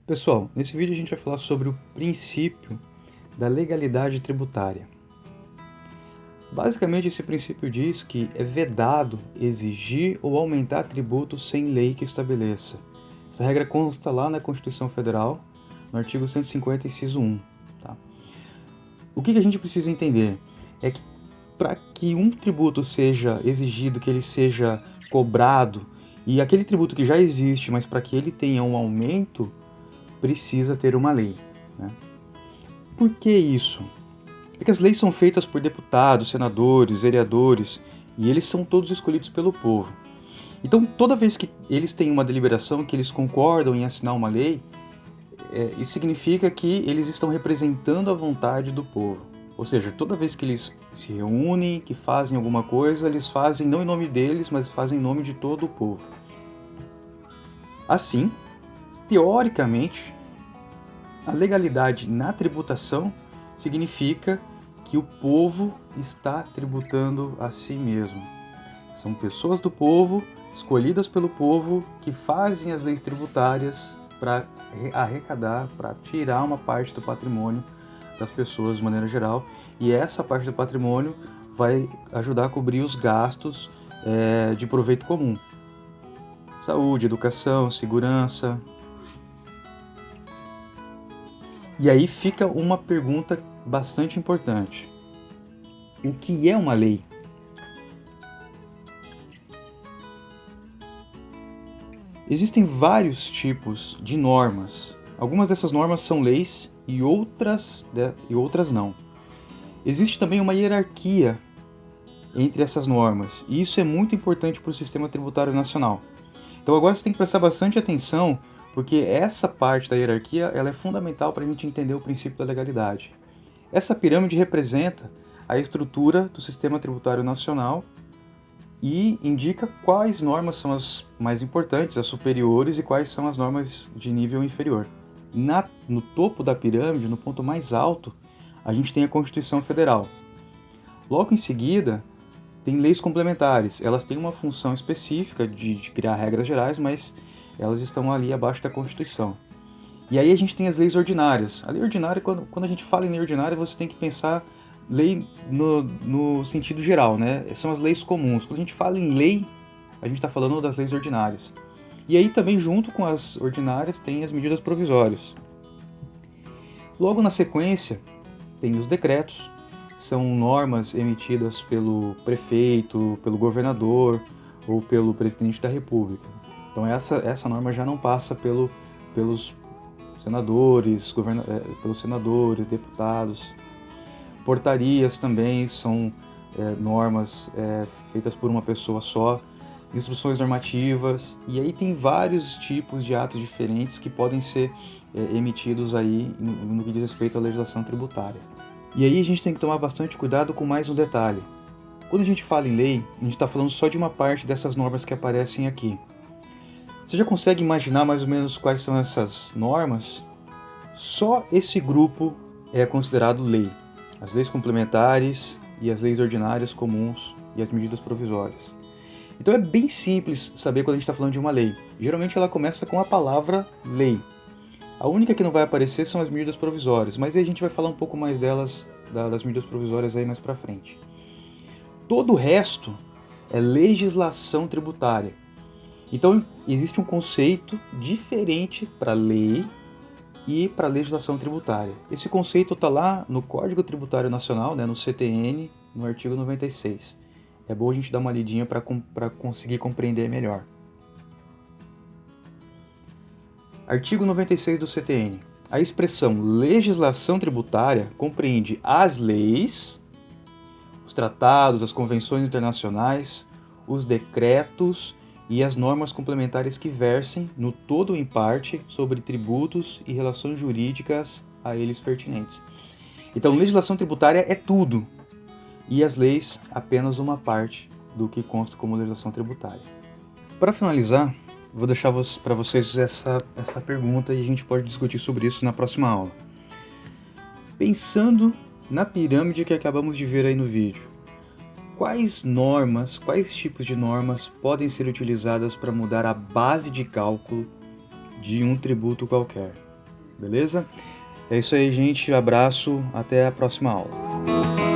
Pessoal, nesse vídeo a gente vai falar sobre o princípio da legalidade tributária. Basicamente, esse princípio diz que é vedado exigir ou aumentar tributos sem lei que estabeleça. Essa regra consta lá na Constituição Federal, no artigo 150, inciso 1. Tá? O que a gente precisa entender é que para que um tributo seja exigido, que ele seja cobrado, e aquele tributo que já existe, mas para que ele tenha um aumento, precisa ter uma lei. Né? Por que isso? Porque as leis são feitas por deputados, senadores, vereadores, e eles são todos escolhidos pelo povo. Então, toda vez que eles têm uma deliberação, que eles concordam em assinar uma lei, isso significa que eles estão representando a vontade do povo. Ou seja, toda vez que eles se reúnem, que fazem alguma coisa, eles fazem não em nome deles, mas fazem em nome de todo o povo. Assim, teoricamente, a legalidade na tributação significa que o povo está tributando a si mesmo. São pessoas do povo, escolhidas pelo povo, que fazem as leis tributárias para arrecadar, para tirar uma parte do patrimônio das pessoas de maneira geral, e essa parte do patrimônio vai ajudar a cobrir os gastos de proveito comum. Saúde, educação, segurança. E aí fica uma pergunta bastante importante. O que é uma lei? Existem vários tipos de normas. Algumas dessas normas são leis e outras não. Existe também uma hierarquia entre essas normas, e isso é muito importante para o sistema tributário nacional. Então agora você tem que prestar bastante atenção, porque essa parte da hierarquia ela é fundamental para a gente entender o princípio da legalidade. Essa pirâmide representa a estrutura do sistema tributário nacional e indica quais normas são as mais importantes, as superiores, e quais são as normas de nível inferior. No topo da pirâmide, no ponto mais alto, a gente tem a Constituição Federal. Logo em seguida, tem leis complementares. Elas têm uma função específica de criar regras gerais, mas elas estão ali abaixo da Constituição. E aí a gente tem as leis ordinárias. A lei ordinária, quando a gente fala em lei ordinária, você tem que pensar lei no sentido geral, né? São as leis comuns. Quando a gente fala em lei, a gente está falando das leis ordinárias. E aí também, junto com as ordinárias, tem as medidas provisórias. Logo na sequência, tem os decretos. São normas emitidas pelo prefeito, pelo governador ou pelo presidente da República. Então essa norma já não passa pelos senadores, deputados. Portarias também são normas feitas por uma pessoa só, instruções normativas, e aí tem vários tipos de atos diferentes que podem ser emitidos aí no que diz respeito à legislação tributária. E aí a gente tem que tomar bastante cuidado com mais um detalhe. Quando a gente fala em lei, a gente está falando só de uma parte dessas normas que aparecem aqui. Você já consegue imaginar mais ou menos quais são essas normas? Só esse grupo é considerado lei. As leis complementares e as leis ordinárias comuns e as medidas provisórias. Então é bem simples saber quando a gente está falando de uma lei. Geralmente ela começa com a palavra lei. A única que não vai aparecer são as medidas provisórias, mas aí a gente vai falar um pouco mais delas, das medidas provisórias aí mais pra frente. Todo o resto é legislação tributária. Então existe um conceito diferente para lei e para legislação tributária. Esse conceito está lá no Código Tributário Nacional, né, no CTN, no artigo 96. É bom a gente dar uma lidinha para conseguir compreender melhor. Artigo 96 do CTN. A expressão legislação tributária compreende as leis, os tratados, as convenções internacionais, os decretos e as normas complementares que versem, no todo ou em parte, sobre tributos e relações jurídicas a eles pertinentes. Então, legislação tributária é tudo, e as leis apenas uma parte do que consta como legislação tributária. Para finalizar, vou deixar para vocês essa pergunta e a gente pode discutir sobre isso na próxima aula. Pensando na pirâmide que acabamos de ver aí no vídeo, quais tipos de normas podem ser utilizadas para mudar a base de cálculo de um tributo qualquer? beleza? É isso aí, gente. Abraço. Até a próxima aula.